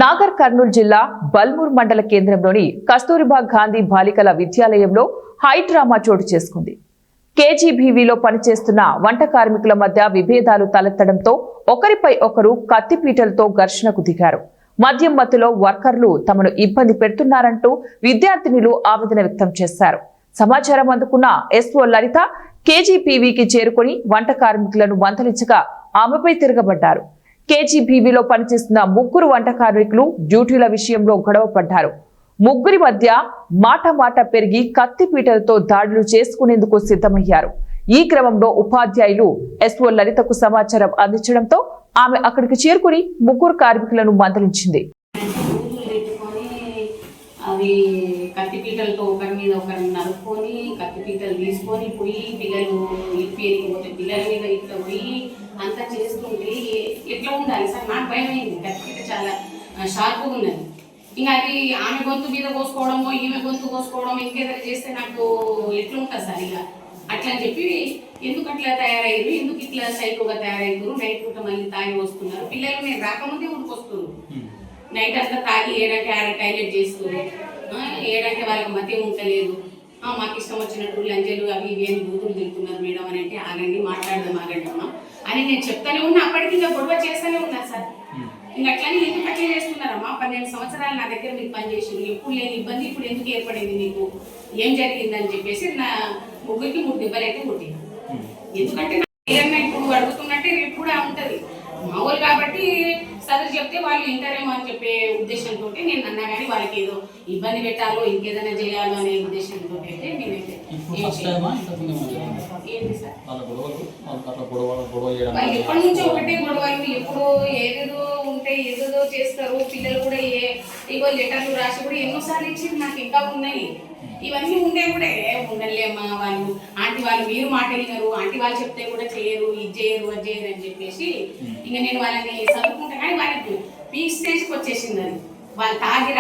నాగర్ కర్నూలు జిల్లా బల్మూర్ మండల కేంద్రంలోని కస్తూరిబా గాంధీ బాలికల విద్యాలయంలో హై డ్రామా చోటు చేసుకుంది. కేజీబీవీలో పనిచేస్తున్న వంట కార్మికుల మధ్య విభేదాలు తలెత్తడంతో ఒకరిపై ఒకరు కత్తిపీటలతో ఘర్షణకు దిగారు. మద్యం మత్తులో వర్కర్లు తమను ఇబ్బంది పెడుతున్నారంటూ విద్యార్థినులు ఆవేదన వ్యక్తం చేశారు. సమాచారం అందుకున్న ఎస్ఓ లలిత కేజీబీవీకి చేరుకుని వంట కార్మికులను మందలించగా ఆమెపై తిరగబడ్డారు. కేజీబీవీలో పనిచేస్తున్న ముగ్గురు వంట కార్మికులు డ్యూటీల విషయంలో గొడవ పడ్డారు. ముగ్గురి మధ్య మాట పెరిగి కత్తిపీటలతో దాడులు చేసుకునేందుకు సిద్ధమయ్యారు. ఈ క్రమంలో ఉపాధ్యాయులు ఎస్ఓ లలితకు సమాచారం అందించడంతో ఆమె అక్కడికి చేరుకుని ముగ్గురు కార్మికులను మందలించింది. అవి కత్తిపీటలతో ఒకరి మీద ఒకరిని నలుపుకొని కత్తిపీటలు తీసుకొని పోయి పిల్లలు ఇప్పిపోతే పిల్లల మీద ఇట్లా పోయి అంతా చేస్తుంటే ఎట్లా ఉండాలి సార్? నాకు భయం అయింది. కత్తిపీట చాలా షార్ప్గా ఉన్నది. ఇంకా అది ఆమె గొంతు మీద కోసుకోవడమో ఈమె గొంతు కోసుకోవడం ఇంకేదైనా చేస్తే నాకు ఎట్లా ఉంటుంది సార్? ఇక అట్లా అని చెప్పి ఎందుకు అట్లా తయారయ్యారు, ఎందుకు ఇట్లా సైకోగా తయారయ్యారు, నైట్ పూట మళ్ళీ తాగి వస్తున్నారు పిల్లలు. నేను రాకముందే ఉడికొస్తున్నారు. నైట్ అంతా తాగి ఏడంటే టాయిలెట్ చేస్తున్నారు. ఏడంటే వాళ్ళకి మధ్య ఉంటలేదు. మాకు ఇష్టం వచ్చినట్టు లంజలు అవి ఇవి అని బూతులు తింటున్నారు మేడం అని అంటే ఆగండి, మాట్లాడదాం ఆగండి అమ్మా అని నేను చెప్తానే ఉన్నా. అప్పటికి ఇంకా గొడవ చేస్తూనే ఉన్నా సార్. ఇంకా అట్లని ఎందుకు అట్లా చేస్తున్నారమ్మా? 12 సంవత్సరాలు నా దగ్గర మీకు పనిచేసారు, ఎప్పుడు లేని ఇబ్బంది ఇప్పుడు ఎందుకు ఏర్పడింది, మీకు ఏం జరిగిందని చెప్పేసి నా ముగ్గురికి 3 దెబ్బలు అయితే కొట్టిన. ఎందుకంటే ఏదన్నా ఇప్పుడు అడుగుతున్నట్టే రేపు కూడా ఉంటుంది మామూలు కాబట్టి సదరు చెప్తే వాళ్ళు ఇంటారేమో అని చెప్పే ఉద్దేశంతో నేను అన్నా. కానీ వాళ్ళకి ఏదో ఇబ్బంది పెట్టాలో ఇంకేదైనా చేయాలో అనే ఉద్దేశంతో అయితే నేనైతే ఏంటి సార్ వాళ్ళు ఎప్పటి నుంచో ఒకటే గొడవలు, ఎప్పుడు ఏదేదో ఉంటే ఏదేదో చేస్తారు. పిల్లలు కూడా ఇగో లెటర్లు రాసి కూడా ఎన్నోసార్లు ఇచ్చింది నాకు ఇంకా ఉన్నాయి. ఇవన్నీ ఉండే కూడా ఉండలేమ్మా వాళ్ళు ఆంటీ వాళ్ళు మీరు మాట వినరు, ఆంటీ వాళ్ళు చెప్తే కూడా చేయరు, ఇది చేయరు అది చేయరు అని చెప్పేసి ఇంకా నేను వాళ్ళని చదువుకుంటా. కానీ వాళ్ళకి పీక్ స్టేజ్కి వచ్చేసింది. అది వాళ్ళు తాగి